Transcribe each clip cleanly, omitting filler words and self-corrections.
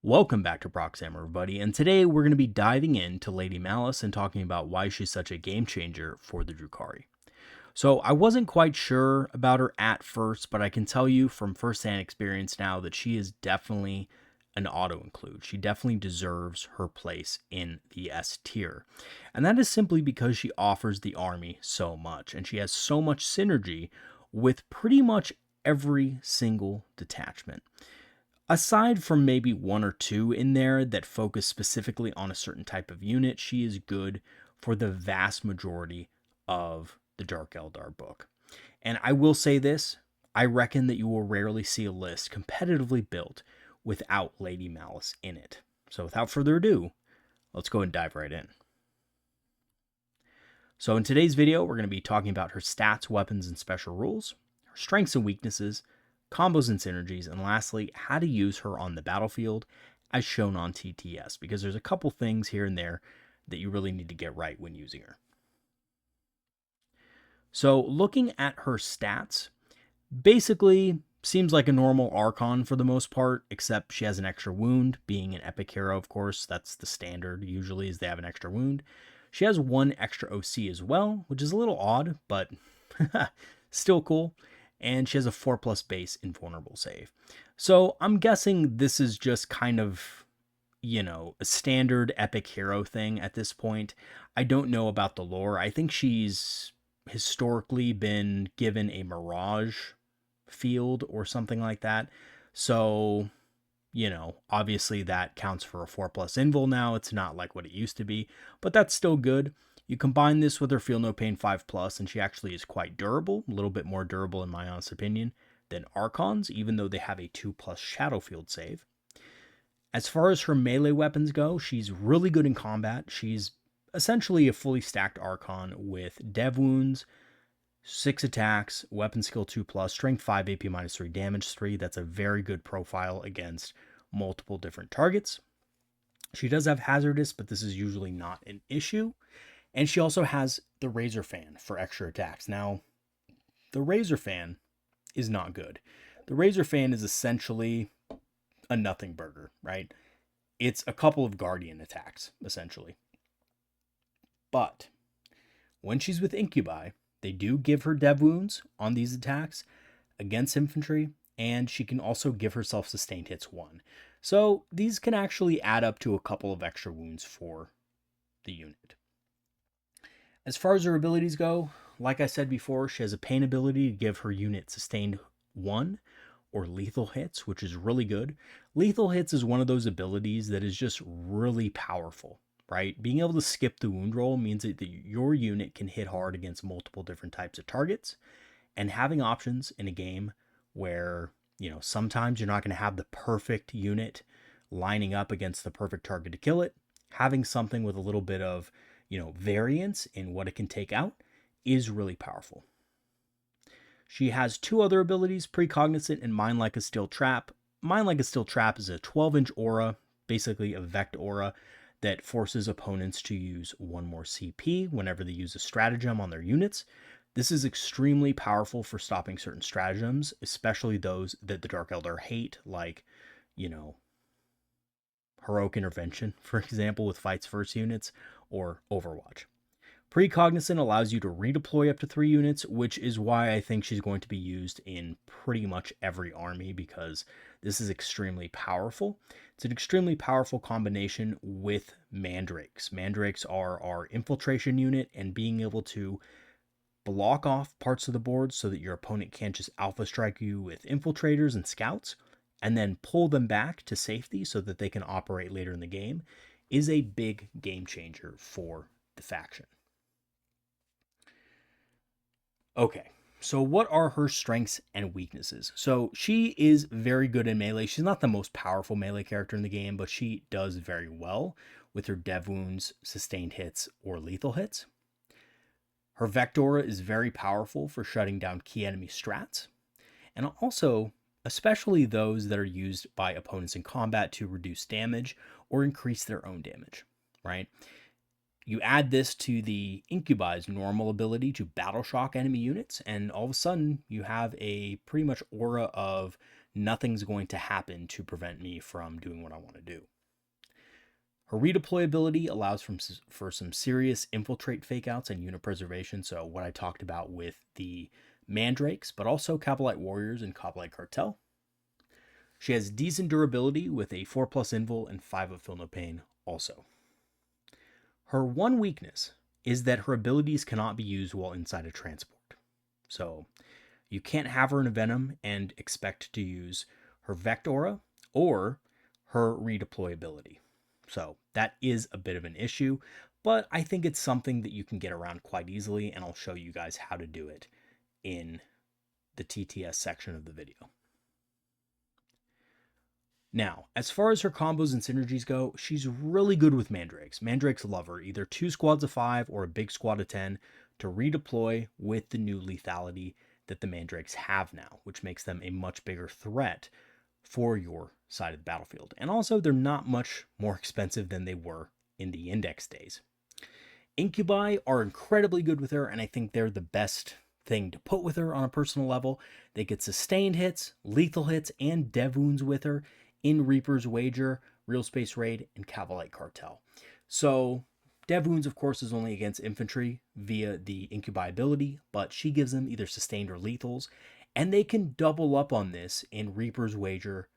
Welcome back to Proxy, everybody, and today we're going to be diving into Lady Malys and talking about why she's such a game changer for the Drukhari. So I wasn't quite sure about her at first, but I can tell you from firsthand experience now that she is definitely an auto-include. She definitely deserves her place in the S tier. And that is simply because she offers the army so much, and she has so much synergy with pretty much every single detachment. Aside from maybe one or two in there that focus specifically on a certain type of unit, she is good for the vast majority of the Dark Eldar book. And I will say this, I reckon that you will rarely see a list competitively built without Lady Malys in it. So without further ado, let's go and dive right in. So in today's video, we're going to be talking about her stats, weapons, and special rules, her strengths and weaknesses, combos and synergies, and lastly, how to use her on the battlefield as shown on TTS, because there's a couple things here and there that you really need to get right when using her. So looking at her stats, basically seems like a normal Archon for the most part, except she has an extra wound. Being an epic hero, of course, that's the standard usually, is they have an extra wound. She has one extra OC as well, which is a little odd, but still cool. And she has a 4+ base invulnerable save. So I'm guessing this is just kind of, a standard epic hero thing at this point. I don't know about the lore. I think she's historically been given a Mirage field or something like that. So, obviously that counts for a 4+ invul now. It's not like what it used to be, but that's still good. You combine this with her Feel No Pain 5+, and she actually is quite durable, a little bit more durable in my honest opinion than Archons, even though they have a 2+ Shadow Field save. As far as her melee weapons go, she's really good in combat. She's essentially a fully stacked Archon with Dev Wounds, 6 attacks, weapon skill 2+, strength 5, AP -3, damage 3. That's a very good profile against multiple different targets. She does have hazardous, but this is usually not an issue. And she also has the Razor Fan for extra attacks. Now, the Razor Fan is not good. The Razor Fan is essentially a nothing burger, right? It's a couple of Guardian attacks, essentially. But when she's with Incubi, they do give her Dev Wounds on these attacks against infantry, and she can also give herself sustained hits 1. So these can actually add up to a couple of extra wounds for the unit. As far as her abilities go, like I said before, she has a pain ability to give her unit sustained 1 or lethal hits, which is really good. Lethal hits is one of those abilities that is just really powerful, right? Being able to skip the wound roll means that your unit can hit hard against multiple different types of targets, and having options in a game where, sometimes you're not going to have the perfect unit lining up against the perfect target to kill it, having something with a little bit of variance in what it can take out is really powerful. She has 2 other abilities, Precognizant and Mind Like a Steel Trap. Mind Like a Steel Trap is a 12-inch aura, basically a Vect aura, that forces opponents to use 1 more CP whenever they use a stratagem on their units. This is extremely powerful for stopping certain stratagems, especially those that the Dark Eldar hate, like, Heroic Intervention, for example, with Fights First units, or Overwatch. Precognizant allows you to redeploy up to 3 units, which is why I think she's going to be used in pretty much every army, because this is extremely powerful. It's an extremely powerful combination with Mandrakes. Mandrakes are our infiltration unit, and being able to block off parts of the board so that your opponent can't just alpha strike you with infiltrators and scouts, and then pull them back to safety so that they can operate later in the game, is a big game changer for the faction. Okay, so what are her strengths and weaknesses? So she is very good in melee. She's not the most powerful melee character in the game, but she does very well with her Dev Wounds, sustained hits, or lethal hits. Her Vectora is very powerful for shutting down key enemy strats, and also especially those that are used by opponents in combat to reduce damage or increase their own damage, right? You add this to the Incubi's normal ability to battle shock enemy units, and all of a sudden you have a pretty much aura of nothing's going to happen to prevent me from doing what I want to do. Her redeployability allows for some serious infiltrate fakeouts and unit preservation, so what I talked about with the Mandrakes, but also Kabalite Warriors and Kabalite Cartel. She has decent durability with a 4+ invul and 5 of Feel No Pain also. Her one weakness is that her abilities cannot be used while inside a transport. So you can't have her in a Venom and expect to use her Vect Aura or her redeployability. So that is a bit of an issue, but I think it's something that you can get around quite easily, and I'll show you guys how to do it in the TTS section of the video. Now, as far as her combos and synergies go, she's really good with Mandrakes. Mandrakes love her, either 2 squads of 5 or a big squad of 10 to redeploy with the new lethality that the Mandrakes have now, which makes them a much bigger threat for your side of the battlefield. And also, they're not much more expensive than they were in the Index days. Incubi are incredibly good with her, and I think they're the best thing to put with her on a personal level. They get sustained hits, lethal hits, and dev wounds with her in Reaper's Wager, Real Space Raid, and Kabalite Cartel. So dev wounds, of course, is only against infantry via the Incubi ability, but she gives them either sustained or lethals, and they can double up on this in Reaper's Wager,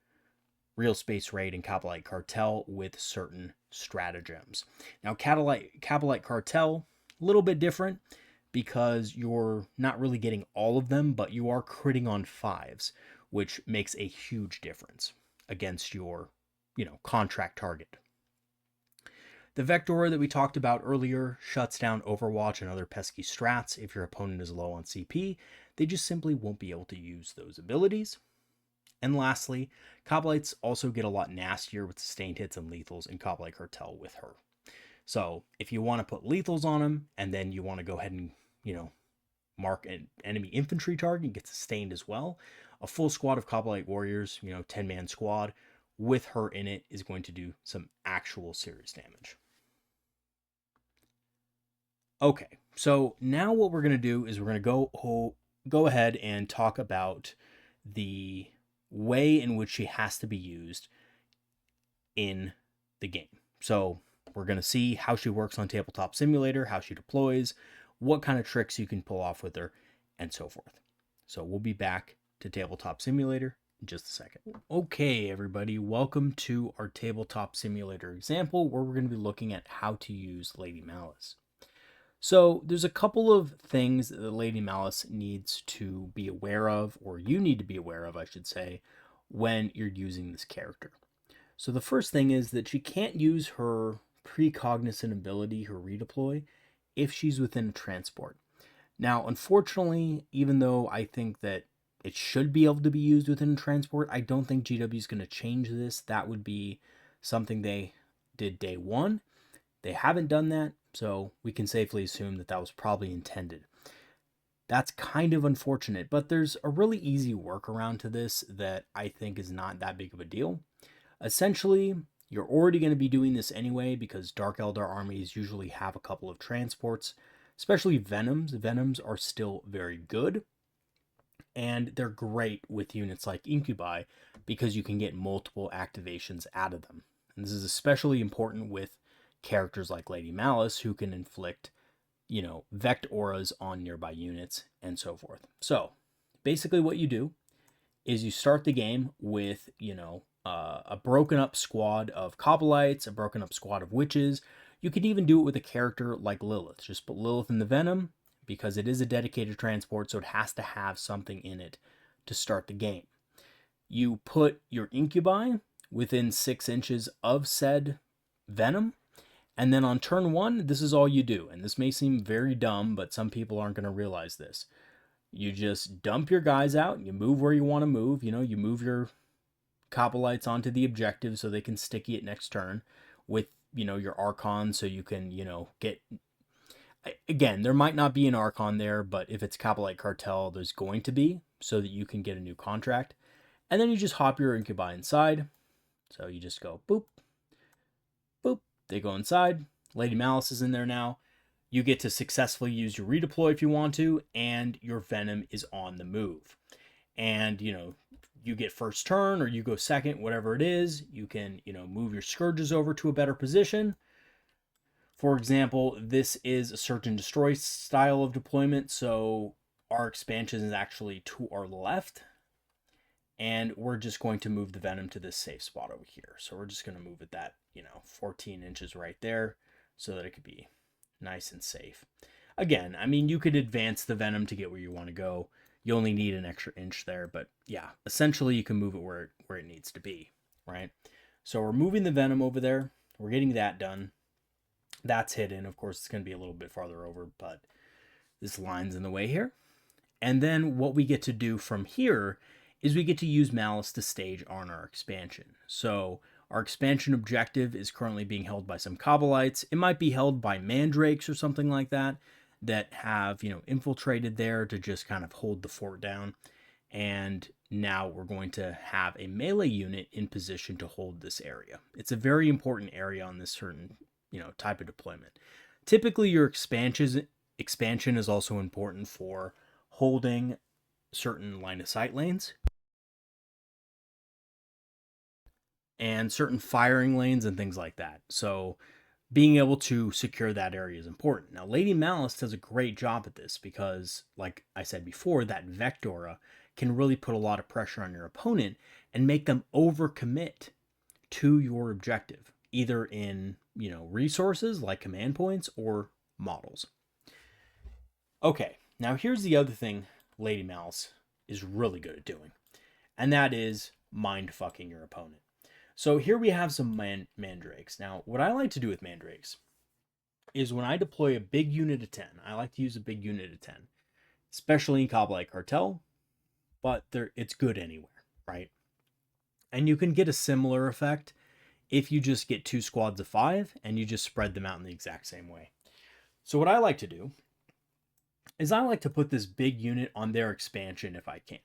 Real Space Raid, and Kabalite Cartel with certain stratagems. Now, Kabalite Cartel, a little bit different because you're not really getting all of them, but you are critting on 5s, which makes a huge difference against your, contract target. The Vect Aura that we talked about earlier shuts down Overwatch and other pesky strats. If your opponent is low on CP, they just simply won't be able to use those abilities. And lastly, Kabalites also get a lot nastier with sustained hits and lethals in Kabalite Cartel with her. So if you want to put lethals on them, and then you want to go ahead and, mark an enemy infantry target and get sustained as well, a full squad of Kabalite Warriors, 10-man squad, with her in it is going to do some actual serious damage. Okay, so now what we're going to do is we're going to go ahead and talk about the way in which she has to be used in the game. So we're going to see how she works on Tabletop Simulator, how she deploys, what kind of tricks you can pull off with her, and so forth. So we'll be back to Tabletop Simulator in just a second. Okay, everybody, welcome to our Tabletop Simulator example where we're going to be looking at how to use Lady Malys. So there's a couple of things that Lady Malys needs to be aware of, or you need to be aware of, I should say, when you're using this character. So the first thing is that she can't use her precognizant ability, her redeploy, if she's within a transport. Now, unfortunately, even though I think that it should be able to be used within a transport, I don't think GW is going to change this. That would be something they did day one. They haven't done that, so we can safely assume that that was probably intended. That's kind of unfortunate, but there's a really easy workaround to this that I think is not that big of a deal. Essentially, you're already going to be doing this anyway because Dark Eldar armies usually have a couple of transports, especially Venoms. Venoms are still very good, and they're great with units like Incubi because you can get multiple activations out of them. And this is especially important with characters like Lady Malys, who can inflict, Vect Auras on nearby units and so forth. So basically what you do is you start the game with, a broken up squad of Kabalites, a broken up squad of Witches. You could even do it with a character like Lilith. Just put Lilith in the Venom because it is a dedicated transport, so it has to have something in it to start the game. You put your Incubi within 6 inches of said Venom, and then on turn 1, this is all you do. And this may seem very dumb, but some people aren't going to realize this. You just dump your guys out, you move where you want to move, you move your Kabalites onto the objective so they can sticky it next turn with, your Archon so you can, get... Again, there might not be an Archon there, but if it's Kabalite Cartel, there's going to be, so that you can get a new contract. And then you just hop your Incubi inside. So you just go boop, boop. They go inside. Lady Malys is in there now. You get to successfully use your redeploy if you want to, and your Venom is on the move. And, you get first turn or you go second, whatever it is, you can, move your scourges over to a better position. For example, this is a search and destroy style of deployment, so our expansion is actually to our left, and we're just going to move the venom to this safe spot over here. So we're just going to move it that, 14 inches right there so that it could be nice and safe. Again, I mean, you could advance the venom to get where you want to go. You only need an extra inch there, but yeah, essentially you can move it where it needs to be, right? So we're moving the venom over there. We're getting that done. That's hidden. Of course, it's going to be a little bit farther over, but this line's in the way here. And then what we get to do from here is we get to use Malys to stage on our expansion. So our expansion objective is currently being held by some Kabbalites. It might be held by mandrakes or something like that have, infiltrated there to just kind of hold the fort down. And now we're going to have a melee unit in position to hold this area. It's a very important area on this certain, type of deployment. Typically, your expansion is also important for holding certain line of sight lanes and certain firing lanes and things like that. So being able to secure that area is important. Now, Lady Malys does a great job at this because, like I said before, that Vectora can really put a lot of pressure on your opponent and make them overcommit to your objective, either in, resources like command points or models. Okay, now here's the other thing Lady Malys is really good at doing, and that is mind fucking your opponent. So here we have some mandrakes. Now, what I like to do with mandrakes is when I deploy a big unit of 10, I like to use a big unit of 10, especially in Kabbalite Cartel, but it's good anywhere, right? And you can get a similar effect if you just get 2 squads of 5 and you just spread them out in the exact same way. So what I like to do is I like to put this big unit on their expansion if I can,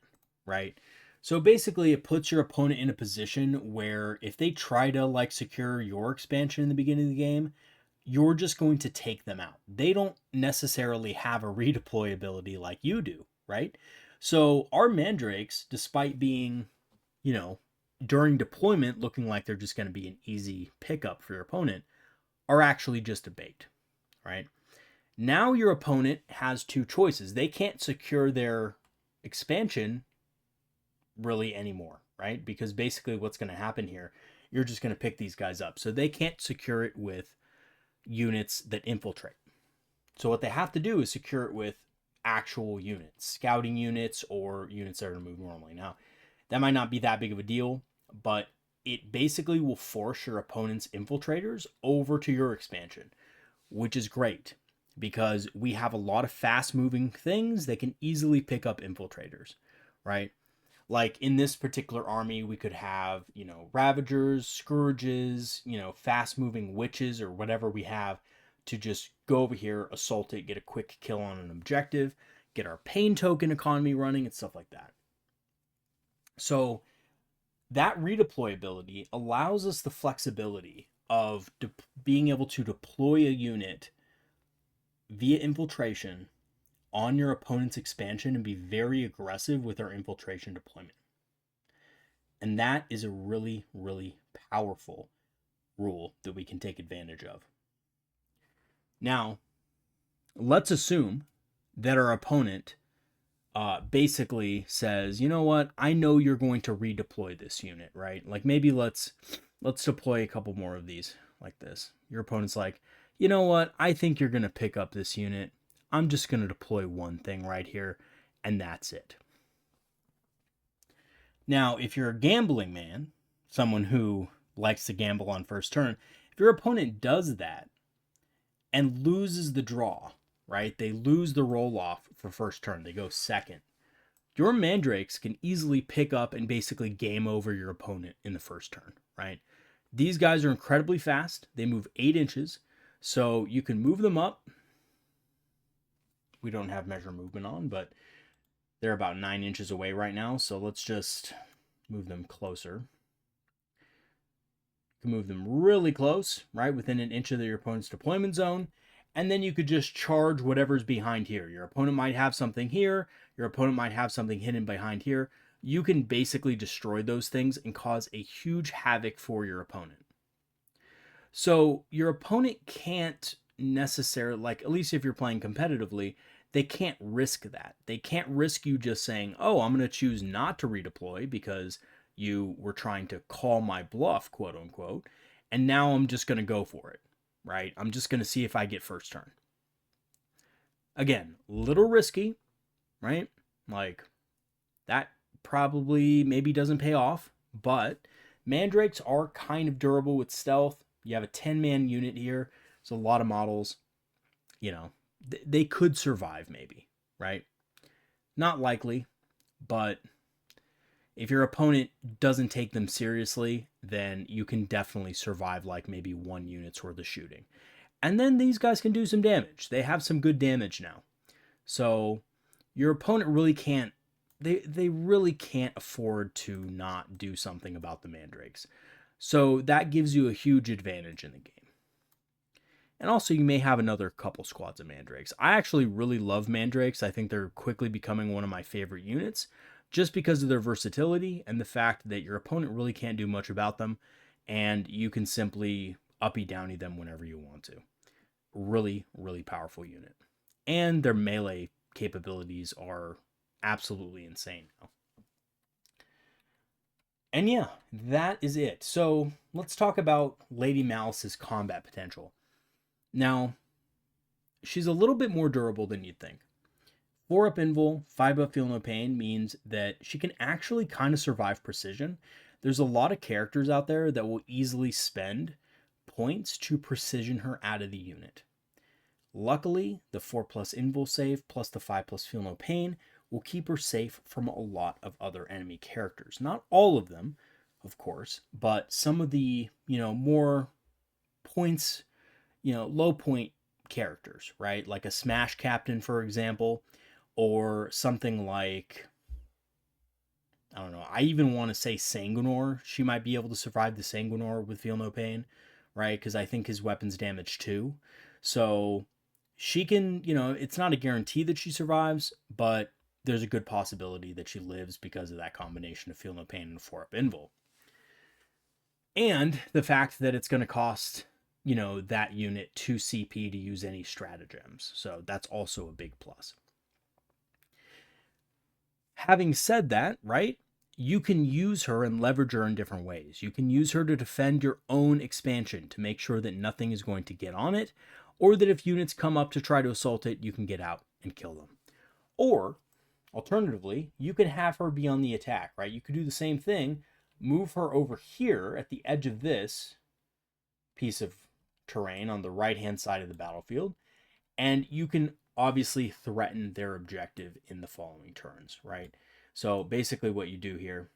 right? So basically it puts your opponent in a position where if they try to secure your expansion in the beginning of the game, you're just going to take them out. They don't necessarily have a redeploy ability like you do, right? So our mandrakes, despite being, during deployment looking like they're just going to be an easy pickup for your opponent, are actually just a bait, right? Now your opponent has 2 choices. They can't secure their expansion really anymore, right? Because basically what's going to happen here, you're just going to pick these guys up. So they can't secure it with units that infiltrate. So what they have to do is secure it with actual units, scouting units or units that are going to move normally. Now, that might not be that big of a deal, but it basically will force your opponent's infiltrators over to your expansion, which is great because we have a lot of fast moving things that can easily pick up infiltrators, right? Like in this particular army, we could have, Ravagers, Scourges, fast moving witches or whatever we have to just go over here, assault it, get a quick kill on an objective, get our pain token economy running and stuff like that. So that redeployability allows us the flexibility of being able to deploy a unit via infiltration on your opponent's expansion and be very aggressive with our infiltration deployment. And that is a really, really powerful rule that we can take advantage of. Now, let's assume that our opponent basically says, you know what, I know you're going to redeploy this unit, right? Like maybe let's deploy a couple more of these like this. Your opponent's like, you know what, I think you're going to pick up this unit. I'm just going to deploy one thing right here, and that's it. Now, if you're a gambling man, someone who likes to gamble on first turn, if your opponent does that and loses the draw, right? They lose the roll off for first turn. They go second. Your mandrakes can easily pick up and basically game over your opponent in the first turn, right? These guys are incredibly fast. They move 8 inches, so you can move them up. We don't have measure movement on, but they're about 9 inches away right now, so let's just move them closer. You can move them really close, right, within an inch of your opponent's deployment zone, and then you could just charge whatever's behind here. Your opponent might have something here, your opponent might have something hidden behind here. you can basically destroy those things and cause a huge havoc for your opponent. So your opponent can't necessarily, like, at least if you're playing competitively, they can't risk that. They can't risk you just saying, oh, I'm going to choose not to redeploy because you were trying to call my bluff, quote unquote, and now I'm just going to go for it, right? I'm just going to see if I get first turn. Again, little risky, right? Like, that probably maybe doesn't pay off, but mandrakes are kind of durable with stealth. You have a 10-man unit here. So a lot of models, you know, they could survive maybe, right? Not likely, but if your opponent doesn't take them seriously, then you can definitely survive like maybe 1 unit's worth of shooting. And then these guys can do some damage. They have some good damage now. So your opponent really can't, they really can't afford to not do something about the mandrakes. So that gives you a huge advantage in the game. And also, you may have another couple squads of mandrakes. I actually really love mandrakes. I think they're quickly becoming one of my favorite units just because of their versatility and the fact that your opponent really can't do much about them, and you can simply uppy downy them whenever you want to. Really, really powerful unit. And their melee capabilities are absolutely insane now. And yeah, that is it. So let's talk about Lady Malys's combat potential. Now, she's a little bit more durable than you'd think. 4 up invul, 5 up feel no pain means that she can actually kind of survive precision. There's a lot of characters out there that will easily spend points to precision her out of the unit. Luckily, the 4+ invul save plus the 5+ feel no pain will keep her safe from a lot of other enemy characters. Not all of them, of course, but some of the, more points, low point characters, right? Like a Smash Captain, for example, or something like, I don't know, I even want to say Sanguinor. She might be able to survive the Sanguinor with Feel No Pain, right? Because I think his weapon's damage too. So she can, it's not a guarantee that she survives, but there's a good possibility that she lives because of that combination of Feel No Pain and 4 up invul. And the fact that it's going to cost, that unit 2 CP to use any stratagems. So that's also a big plus. Having said that, right, you can use her and leverage her in different ways. You can use her to defend your own expansion to make sure that nothing is going to get on it, or that if units come up to try to assault it, you can get out and kill them. Or, alternatively, you can have her be on the attack, right? You could do the same thing, move her over here at the edge of this piece of terrain on the right-hand side of the battlefield, and you can obviously threaten their objective in the following turns, right? So basically what you do here,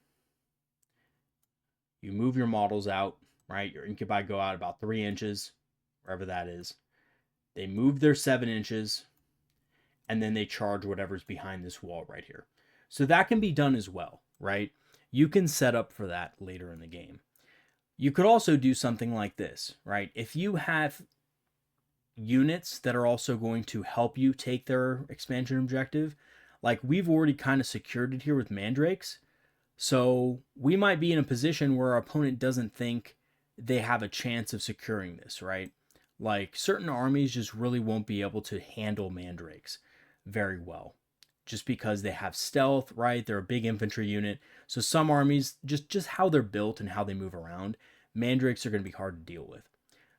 you move your models out, right? Your incubi go out about 3 inches, wherever that is. They move their 7 inches, and then they charge whatever's behind this wall right here. So that can be done as well, right? You can set up for that later in the game. You could also do something like this, right? If you have units that are also going to help you take their expansion objective, like we've already kind of secured it here with mandrakes, so we might be in a position where our opponent doesn't think they have a chance of securing this, right? Like certain armies just really won't be able to handle mandrakes very well just because they have stealth, right? They're a big infantry unit. So some armies, just how they're built and how they move around, mandrakes are going to be hard to deal with.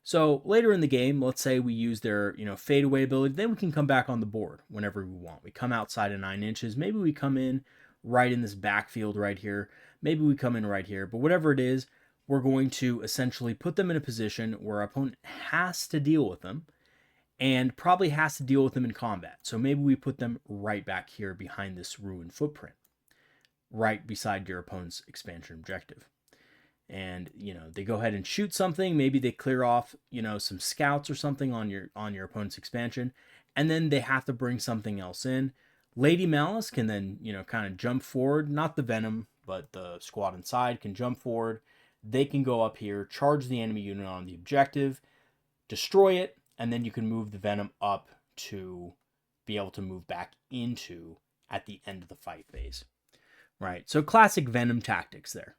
So later in the game, let's say we use their, fade away ability, then we can come back on the board whenever we want. We come outside of 9 inches. Maybe we come in right in this backfield right here. Maybe we come in right here. But whatever it is, we're going to essentially put them in a position where our opponent has to deal with them and probably has to deal with them in combat. So maybe we put them right back here behind this ruined footprint, right beside your opponent's expansion objective. And they go ahead and shoot something, maybe they clear off some scouts or something on your opponent's expansion, and then they have to bring something else in. Lady Malys can then kind of jump forward, not the Venom, but the squad inside can jump forward. They can go up here, charge the enemy unit on the objective, destroy it, and then you can move the Venom up to be able to move back into at the end of the fight phase. right? So classic Venom tactics there.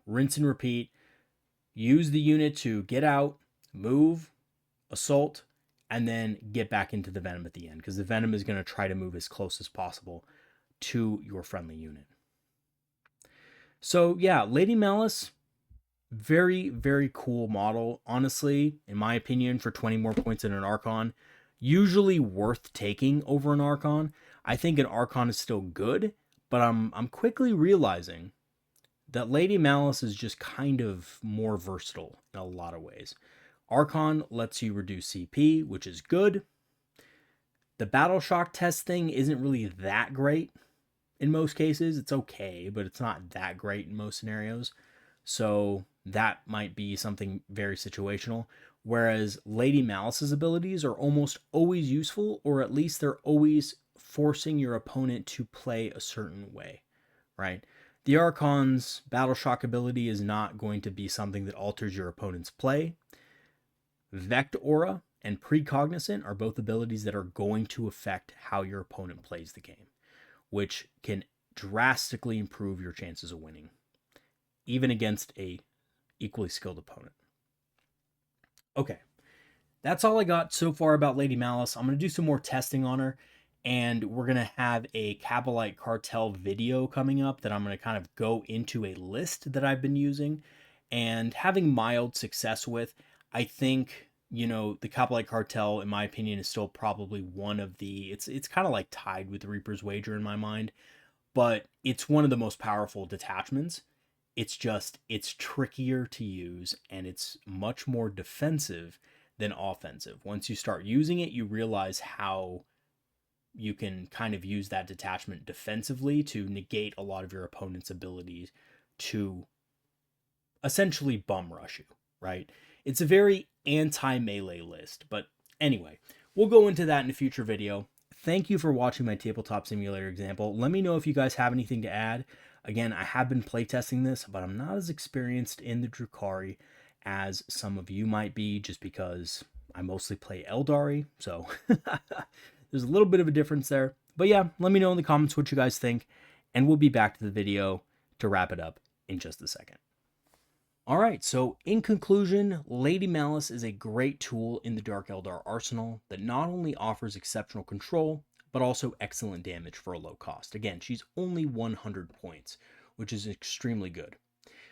Rinse and repeat. Use the unit to get out, move, assault, and then get back into the Venom at the end, because the Venom is going to try to move as close as possible to your friendly unit. So yeah, Lady Malys, very, very cool model. Honestly, in my opinion, for 20 more points in an Archon, usually worth taking over an Archon. I think an Archon is still good, but I'm quickly realizing that Lady Malys is just kind of more versatile in a lot of ways. Archon lets you reduce CP, which is good. The Battle Shock test thing isn't really that great in most cases. It's okay, but it's not that great in most scenarios. So that might be something very situational. Whereas Lady Malys's abilities are almost always useful, or at least they're always forcing your opponent to play a certain way, right? The Archon's Battle Shock ability is not going to be something that alters your opponent's play. Vect Aura and Precognizant are both abilities that are going to affect how your opponent plays the game, which can drastically improve your chances of winning, even against a equally skilled opponent. Okay, that's all I got so far about Lady Malys. I'm going to do some more testing on her, and we're going to have a Kabalite Cartel video coming up that I'm going to kind of go into a list that I've been using and having mild success with. I think, the Kabalite Cartel, in my opinion, is still probably one of the, it's kind of like tied with the Reaper's Wager in my mind, but it's one of the most powerful detachments. It's trickier to use, and it's much more defensive than offensive. Once you start using it, you realize how you can kind of use that detachment defensively to negate a lot of your opponent's abilities to essentially bum rush you, right? It's a very anti-melee list, but anyway, we'll go into that in a future video. Thank you for watching my Tabletop Simulator example. Let me know if you guys have anything to add. Again, I have been playtesting this, but I'm not as experienced in the Drukhari as some of you might be, just because I mostly play Eldar, so there's a little bit of a difference there. But yeah, let me know in the comments what you guys think, and we'll be back to the video to wrap it up in just a second. Alright, so in conclusion, Lady Malys is a great tool in the Dark Eldar arsenal that not only offers exceptional control, but also excellent damage for a low cost. Again, she's only 100 points, which is extremely good.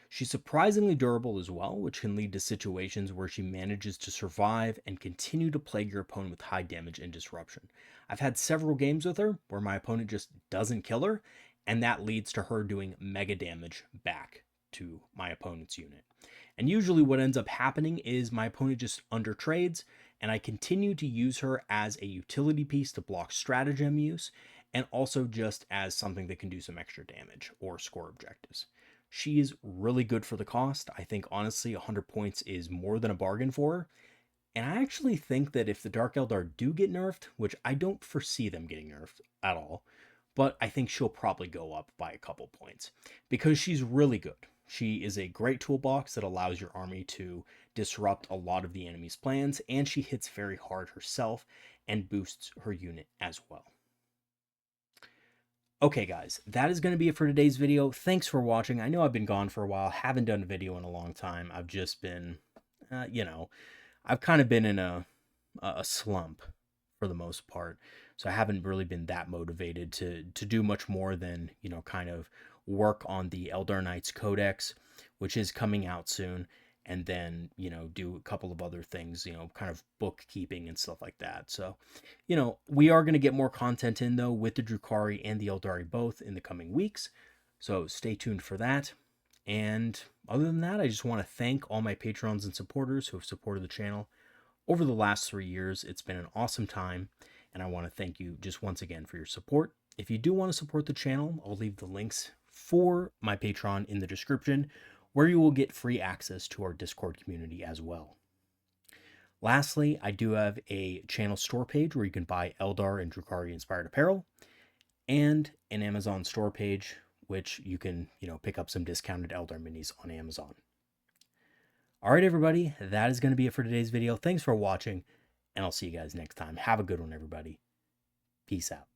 She's surprisingly durable as well, which can lead to situations where she manages to survive and continue to plague your opponent with high damage and disruption. I've had several games with her where my opponent just doesn't kill her, and that leads to her doing mega damage back to my opponent's unit. And usually what ends up happening is my opponent just undertrades, and I continue to use her as a utility piece to block stratagem use, and also just as something that can do some extra damage or score objectives. She is really good for the cost. I think honestly 100 points is more than a bargain for her. And I actually think that if the Dark Eldar do get nerfed, which I don't foresee them getting nerfed at all, but I think she'll probably go up by a couple points because she's really good. She is a great toolbox that allows your army to disrupt a lot of the enemy's plans, and she hits very hard herself and boosts her unit as well. Okay guys, that is going to be it for today's video. Thanks for watching. I know I've been gone for a while, haven't done a video in a long time. I've just been, I've kind of been in a slump for the most part. So I haven't really been that motivated to do much more than, kind of work on the Eldar Knights Codex, which is coming out soon, and then, do a couple of other things, kind of bookkeeping and stuff like that. So, we are going to get more content in, though, with the Drukhari and the Eldari both in the coming weeks. So stay tuned for that. And other than that, I just want to thank all my patrons and supporters who have supported the channel over the last 3 years. It's been an awesome time, and I want to thank you just once again for your support. If you do want to support the channel, I'll leave the links for my Patreon in the description, where you will get free access to our Discord community as well. Lastly, I do have a channel store page where you can buy Eldar and Drukhari inspired apparel, and an Amazon store page, which you can, pick up some discounted Eldar minis on Amazon. All right, everybody, that is going to be it for today's video. Thanks for watching, and I'll see you guys next time. Have a good one, everybody. Peace out.